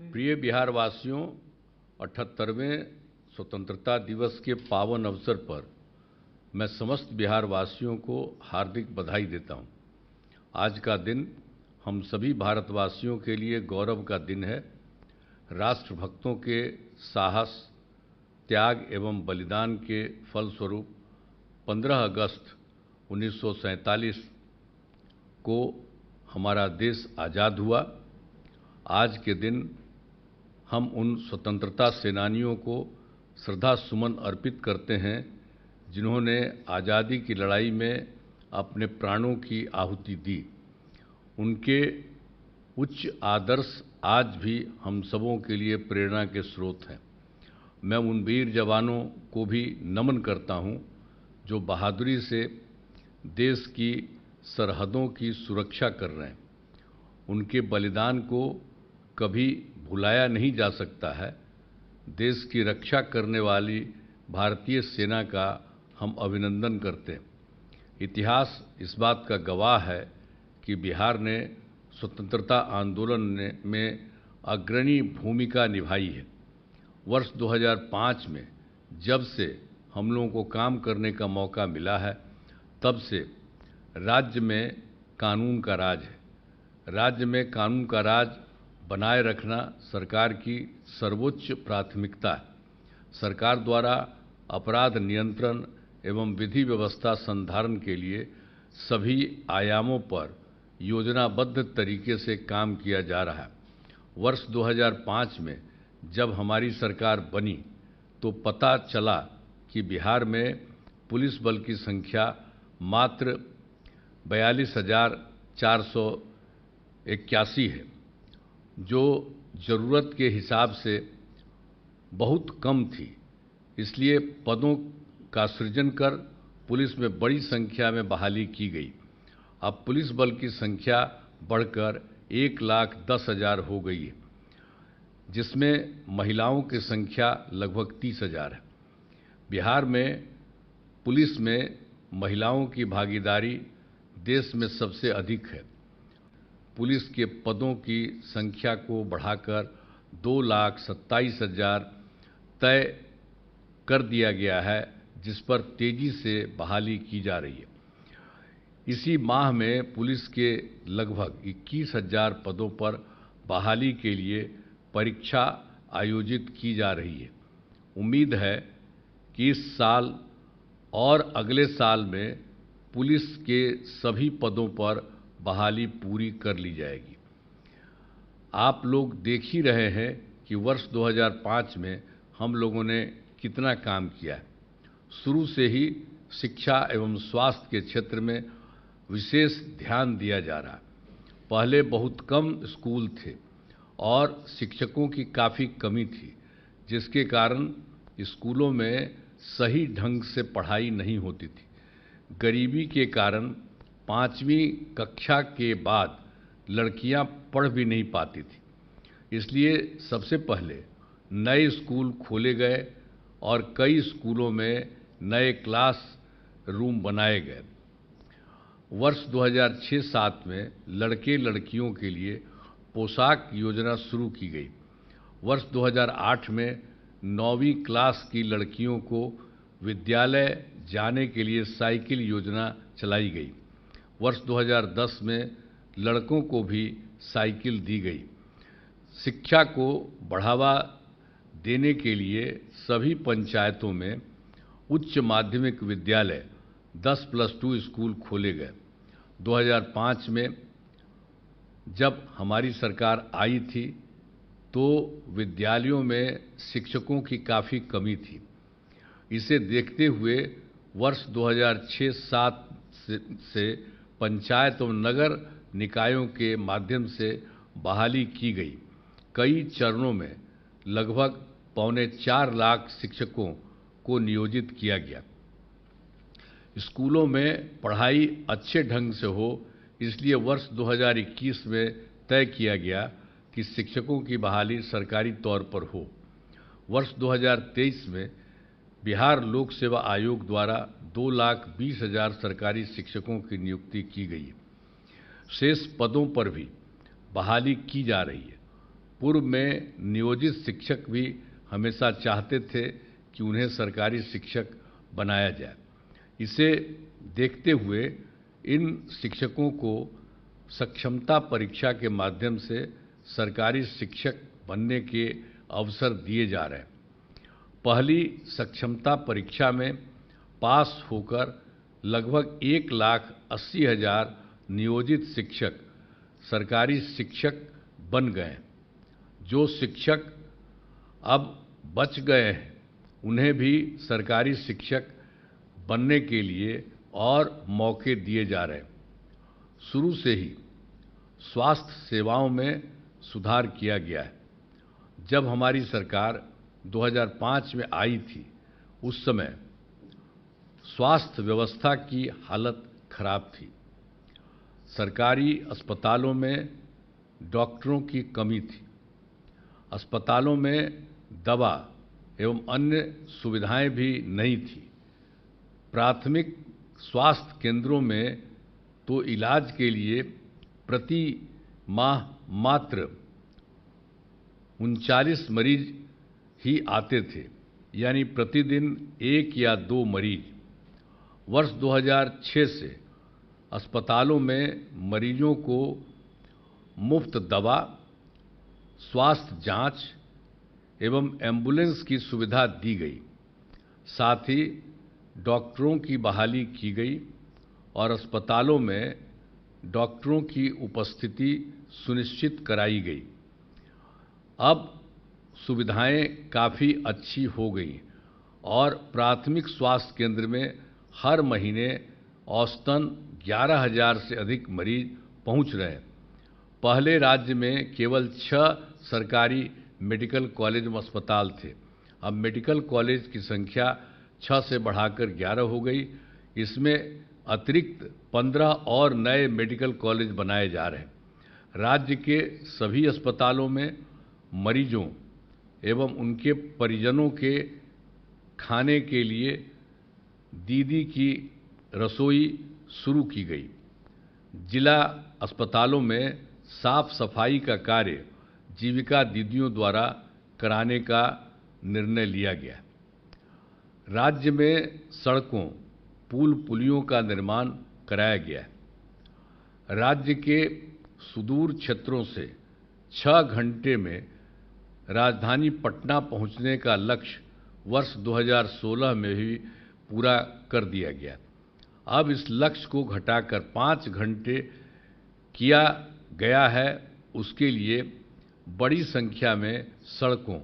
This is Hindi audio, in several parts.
प्रिय बिहार वासियों, 78वें स्वतंत्रता दिवस के पावन अवसर पर मैं समस्त बिहार वासियों को हार्दिक बधाई देता हूं। आज का दिन हम सभी भारतवासियों के लिए गौरव का दिन है। राष्ट्रभक्तों के साहस, त्याग एवं बलिदान के फलस्वरूप 15 अगस्त 1947 को हमारा देश आज़ाद हुआ। आज के दिन हम उन स्वतंत्रता सेनानियों को श्रद्धा सुमन अर्पित करते हैं जिन्होंने आज़ादी की लड़ाई में अपने प्राणों की आहुति दी। उनके उच्च आदर्श आज भी हम सबों के लिए प्रेरणा के स्रोत हैं। मैं उन वीर जवानों को भी नमन करता हूं जो बहादुरी से देश की सरहदों की सुरक्षा कर रहे हैं। उनके बलिदान को कभी भुलाया नहीं जा सकता है। देश की रक्षा करने वाली भारतीय सेना का हम अभिनंदन करते हैं। इतिहास इस बात का गवाह है कि बिहार ने स्वतंत्रता आंदोलन में अग्रणी भूमिका निभाई है। वर्ष 2005 में जब से हम लोगों को काम करने का मौका मिला है, तब से राज्य में कानून का राज है। राज्य में कानून का राज बनाए रखना सरकार की सर्वोच्च प्राथमिकता है। सरकार द्वारा अपराध नियंत्रण एवं विधि व्यवस्था संधारण के लिए सभी आयामों पर योजनाबद्ध तरीके से काम किया जा रहा है। वर्ष 2005 में जब हमारी सरकार बनी तो पता चला कि बिहार में पुलिस बल की संख्या मात्र 42,481 है, जो ज़रूरत के हिसाब से बहुत कम थी। इसलिए पदों का सृजन कर पुलिस में बड़ी संख्या में बहाली की गई। अब पुलिस बल की संख्या बढ़कर 1,10,000 हो गई है, जिसमें महिलाओं की संख्या लगभग 30,000 है। बिहार में पुलिस में महिलाओं की भागीदारी देश में सबसे अधिक है। पुलिस के पदों की संख्या को बढ़ाकर 2,27,000 तय कर दिया गया है, जिस पर तेजी से बहाली की जा रही है। इसी माह में पुलिस के लगभग 21,000 पदों पर बहाली के लिए परीक्षा आयोजित की जा रही है। उम्मीद है कि इस साल और अगले साल में पुलिस के सभी पदों पर बहाली पूरी कर ली जाएगी। आप लोग देख ही रहे हैं कि वर्ष 2005 में हम लोगों ने कितना काम किया है। शुरू से ही शिक्षा एवं स्वास्थ्य के क्षेत्र में विशेष ध्यान दिया जा रहा है। पहले बहुत कम स्कूल थे और शिक्षकों की काफ़ी कमी थी, जिसके कारण स्कूलों में सही ढंग से पढ़ाई नहीं होती थी। गरीबी के कारण 5वीं कक्षा के बाद लड़कियां पढ़ भी नहीं पाती थी। इसलिए सबसे पहले नए स्कूल खोले गए और कई स्कूलों में नए क्लास रूम बनाए गए। वर्ष 2006-07 में लड़के लड़कियों के लिए पोशाक योजना शुरू की गई। वर्ष 2008 में 9वीं क्लास की लड़कियों को विद्यालय जाने के लिए साइकिल योजना चलाई गई। वर्ष 2010 में लड़कों को भी साइकिल दी गई। शिक्षा को बढ़ावा देने के लिए सभी पंचायतों में उच्च माध्यमिक विद्यालय 10+2 स्कूल खोले गए। 2005 में जब हमारी सरकार आई थी तो विद्यालयों में शिक्षकों की काफ़ी कमी थी। इसे देखते हुए वर्ष 2006-07 से पंचायत और नगर निकायों के माध्यम से बहाली की गई। कई चरणों में लगभग 4.25 लाख शिक्षकों को नियोजित किया गया। स्कूलों में पढ़ाई अच्छे ढंग से हो, इसलिए वर्ष 2021 में तय किया गया कि शिक्षकों की बहाली सरकारी तौर पर हो। वर्ष 2023 में बिहार लोक सेवा आयोग द्वारा 2,20,000 सरकारी शिक्षकों की नियुक्ति की गई है। शेष पदों पर भी बहाली की जा रही है। पूर्व में नियोजित शिक्षक भी हमेशा चाहते थे कि उन्हें सरकारी शिक्षक बनाया जाए। इसे देखते हुए इन शिक्षकों को सक्षमता परीक्षा के माध्यम से सरकारी शिक्षक बनने के अवसर दिए जा रहे हैं। पहली सक्षमता परीक्षा में पास होकर लगभग 1,80,000 नियोजित शिक्षक सरकारी शिक्षक बन गए। जो शिक्षक अब बच गए हैं उन्हें भी सरकारी शिक्षक बनने के लिए और मौके दिए जा रहे हैं। शुरू से ही स्वास्थ्य सेवाओं में सुधार किया गया है। जब हमारी सरकार 2005 में आई थी, उस समय स्वास्थ्य व्यवस्था की हालत खराब थी। सरकारी अस्पतालों में डॉक्टरों की कमी थी। अस्पतालों में दवा एवं अन्य सुविधाएं भी नहीं थी। प्राथमिक स्वास्थ्य केंद्रों में तो इलाज के लिए प्रति माह मात्र 39 मरीज ही आते थे, यानी प्रतिदिन 1 या 2 मरीज। वर्ष 2006 से अस्पतालों में मरीजों को मुफ्त दवा, स्वास्थ्य जांच एवं एम्बुलेंस की सुविधा दी गई। साथ ही डॉक्टरों की बहाली की गई और अस्पतालों में डॉक्टरों की उपस्थिति सुनिश्चित कराई गई। अब सुविधाएं काफ़ी अच्छी हो गई और प्राथमिक स्वास्थ्य केंद्र में हर महीने औसतन 11,000 से अधिक मरीज पहुंच रहे हैं। पहले राज्य में केवल 6 सरकारी मेडिकल कॉलेज व अस्पताल थे। अब मेडिकल कॉलेज की संख्या 6 से बढ़ाकर 11 हो गई। इसमें अतिरिक्त 15 और नए मेडिकल कॉलेज बनाए जा रहे हैं। राज्य के सभी अस्पतालों में मरीजों एवं उनके परिजनों के खाने के लिए दीदी की रसोई शुरू की गई। जिला अस्पतालों में साफ सफाई का कार्य जीविका दीदियों द्वारा कराने का निर्णय लिया गया। राज्य में सड़कों, पुल पुलियों का निर्माण कराया गया। राज्य के सुदूर क्षेत्रों से 6 घंटे में राजधानी पटना पहुंचने का लक्ष्य वर्ष 2016 में ही पूरा कर दिया गया। अब इस लक्ष्य को घटाकर 5 घंटे किया गया है। उसके लिए बड़ी संख्या में सड़कों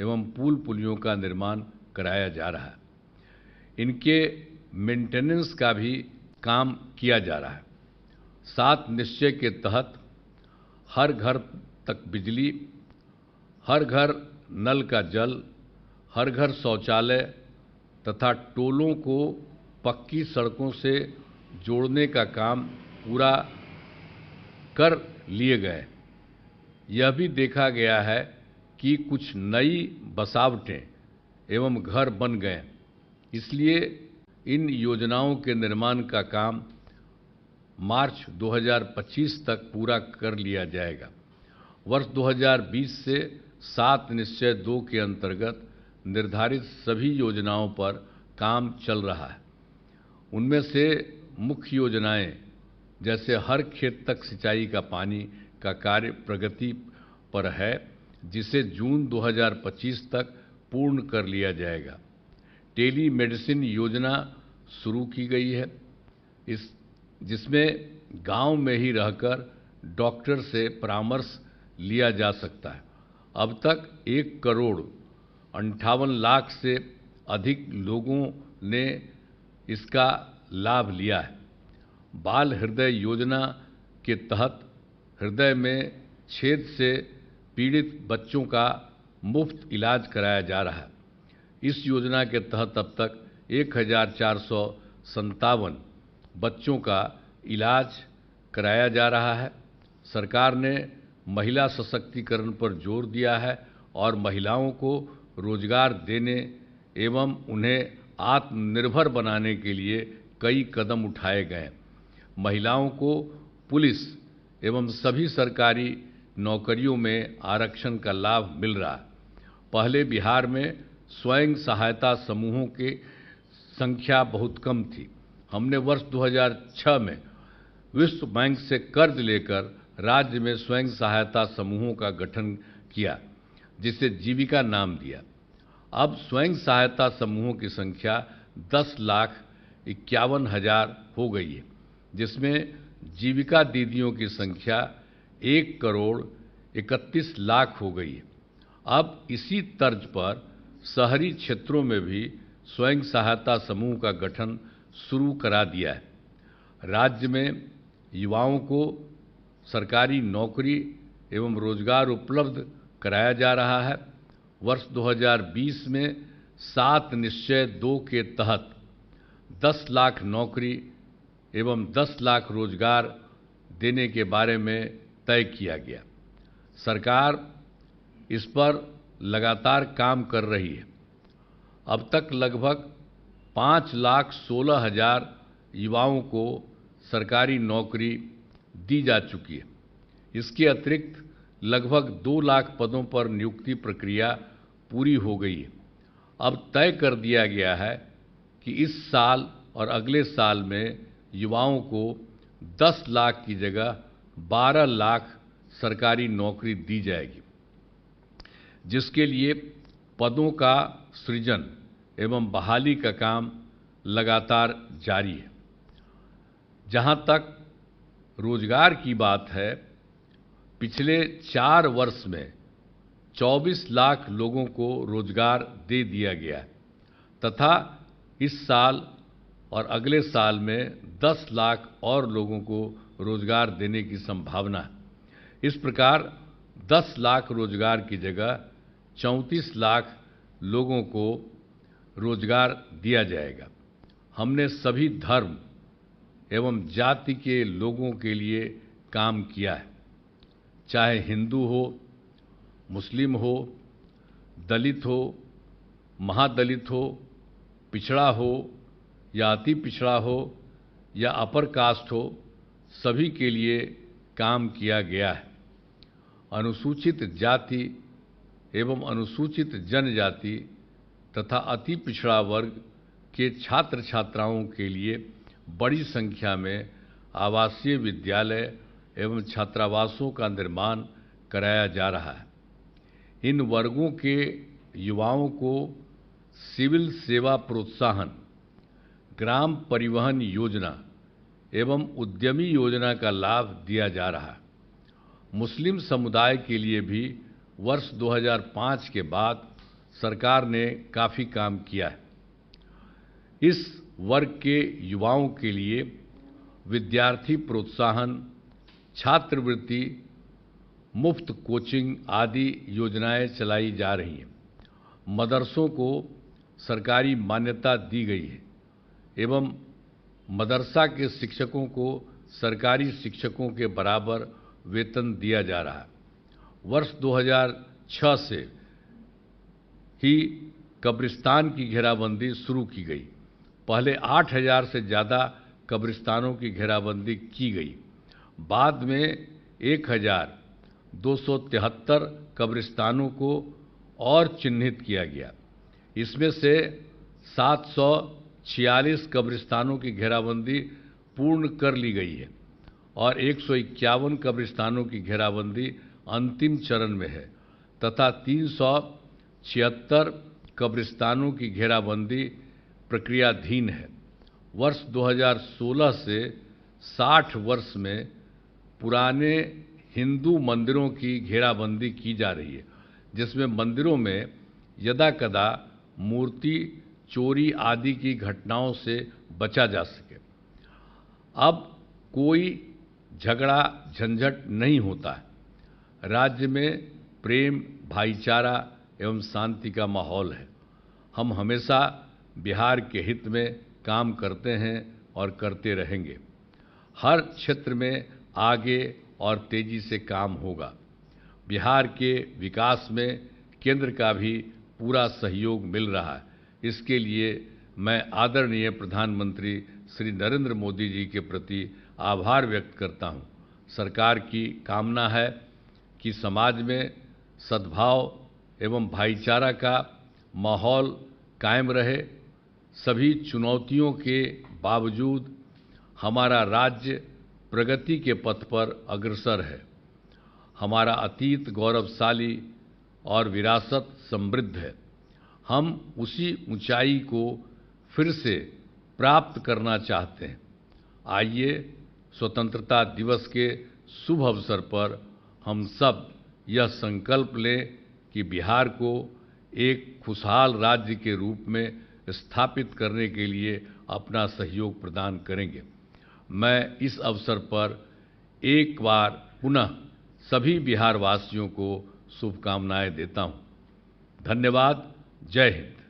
एवं पुल पुलियों का निर्माण कराया जा रहा है। इनके मेंटेनेंस का भी काम किया जा रहा है। 7 निश्चय के तहत हर घर तक बिजली, हर घर नल का जल, हर घर शौचालय तथा टोलों को पक्की सड़कों से जोड़ने का काम पूरा कर लिए गए। यह भी देखा गया है कि कुछ नई बसावटें एवं घर बन गए। इसलिए इन योजनाओं के निर्माण का काम मार्च 2025 तक पूरा कर लिया जाएगा। वर्ष 2020 से 7 निश्चय 2 के अंतर्गत निर्धारित सभी योजनाओं पर काम चल रहा है। उनमें से मुख्य योजनाएं जैसे हर खेत तक सिंचाई का पानी का कार्य प्रगति पर है, जिसे जून 2025 तक पूर्ण कर लिया जाएगा। टेली मेडिसिन योजना शुरू की गई है, जिसमें गांव में ही रहकर डॉक्टर से परामर्श लिया जा सकता है। अब तक 1,58,00,000 से अधिक लोगों ने इसका लाभ लिया है। बाल हृदय योजना के तहत हृदय में छेद से पीड़ित बच्चों का मुफ्त इलाज कराया जा रहा है। इस योजना के तहत अब तक 1,457 बच्चों का इलाज कराया जा रहा है। सरकार ने महिला सशक्तिकरण पर जोर दिया है और महिलाओं को रोजगार देने एवं उन्हें आत्मनिर्भर बनाने के लिए कई कदम उठाए गए। महिलाओं को पुलिस एवं सभी सरकारी नौकरियों में आरक्षण का लाभ मिल रहा है। पहले बिहार में स्वयं सहायता समूहों की संख्या बहुत कम थी। हमने वर्ष 2006 में विश्व बैंक से कर्ज लेकर राज्य में स्वयं सहायता समूहों का गठन किया, जिसे जीविका नाम दिया। अब स्वयं सहायता समूहों की संख्या 10,51,000 हो गई है, जिसमें जीविका दीदियों की संख्या 1,31,00,000 हो गई है। अब इसी तर्ज पर शहरी क्षेत्रों में भी स्वयं सहायता समूह का गठन शुरू करा दिया है। राज्य में युवाओं को सरकारी नौकरी एवं रोजगार उपलब्ध कराया जा रहा है। वर्ष 2020 में 7 निश्चय 2 के तहत 10 लाख नौकरी एवं 10 लाख रोजगार देने के बारे में तय किया गया। सरकार इस पर लगातार काम कर रही है। अब तक लगभग 5,16,000 युवाओं को सरकारी नौकरी दी जा चुकी है। इसके अतिरिक्त लगभग 2 लाख पदों पर नियुक्ति प्रक्रिया पूरी हो गई है। अब तय कर दिया गया है कि इस साल और अगले साल में युवाओं को 10 लाख की जगह 12 लाख सरकारी नौकरी दी जाएगी, जिसके लिए पदों का सृजन एवं बहाली का काम लगातार जारी है। जहां तक रोजगार की बात है, पिछले 4 वर्ष में 24 लाख लोगों को रोजगार दे दिया गया है तथा इस साल और अगले साल में 10 लाख और लोगों को रोजगार देने की संभावना है। इस प्रकार 10 लाख रोजगार की जगह 34 लाख लोगों को रोजगार दिया जाएगा। हमने सभी धर्म एवं जाति के लोगों के लिए काम किया है, चाहे हिंदू हो, मुस्लिम हो, दलित हो, महादलित हो, पिछड़ा हो या अति पिछड़ा हो या अपर कास्ट हो, सभी के लिए काम किया गया है। अनुसूचित जाति एवं अनुसूचित जनजाति तथा अति पिछड़ा वर्ग के छात्र छात्राओं के लिए बड़ी संख्या में आवासीय विद्यालय एवं छात्रावासों का निर्माण कराया जा रहा है। इन वर्गों के युवाओं को सिविल सेवा प्रोत्साहन, ग्राम परिवहन योजना एवं उद्यमी योजना का लाभ दिया जा रहा है। मुस्लिम समुदाय के लिए भी वर्ष 2005 के बाद सरकार ने काफ़ी काम किया है। इस वर्ग के युवाओं के लिए विद्यार्थी प्रोत्साहन, छात्रवृत्ति, मुफ्त कोचिंग आदि योजनाएं चलाई जा रही हैं। मदरसों को सरकारी मान्यता दी गई है एवं मदरसा के शिक्षकों को सरकारी शिक्षकों के बराबर वेतन दिया जा रहा है। वर्ष 2006 से ही कब्रिस्तान की घेराबंदी शुरू की गई। पहले 8,000 से ज़्यादा कब्रिस्तानों की घेराबंदी की गई। बाद में 1,273 कब्रिस्तानों को और चिन्हित किया गया। इसमें से 746 कब्रिस्तानों की घेराबंदी पूर्ण कर ली गई है और 151 कब्रिस्तानों की घेराबंदी अंतिम चरण में है तथा 376 कब्रिस्तानों की घेराबंदी प्रक्रियाधीन है। वर्ष 2016 से 60 वर्ष में पुराने हिंदू मंदिरों की घेराबंदी की जा रही है, जिसमें मंदिरों में यदाकदा मूर्ति चोरी आदि की घटनाओं से बचा जा सके। अब कोई झगड़ा झंझट नहीं होता है। राज्य में प्रेम, भाईचारा एवं शांति का माहौल है। हम हमेशा बिहार के हित में काम करते हैं और करते रहेंगे। हर क्षेत्र में आगे और तेजी से काम होगा। बिहार के विकास में केंद्र का भी पूरा सहयोग मिल रहा है। इसके लिए मैं आदरणीय प्रधानमंत्री श्री नरेंद्र मोदी जी के प्रति आभार व्यक्त करता हूं। सरकार की कामना है कि समाज में सद्भाव एवं भाईचारा का माहौल कायम रहे। सभी चुनौतियों के बावजूद हमारा राज्य प्रगति के पथ पर अग्रसर है। हमारा अतीत गौरवशाली और विरासत समृद्ध है। हम उसी ऊंचाई को फिर से प्राप्त करना चाहते हैं। आइए स्वतंत्रता दिवस के शुभ अवसर पर हम सब यह संकल्प लें कि बिहार को एक खुशहाल राज्य के रूप में स्थापित करने के लिए अपना सहयोग प्रदान करेंगे। मैं इस अवसर पर एक बार पुनः सभी बिहार वासियों को शुभकामनाएं देता हूं। धन्यवाद। जय हिंद।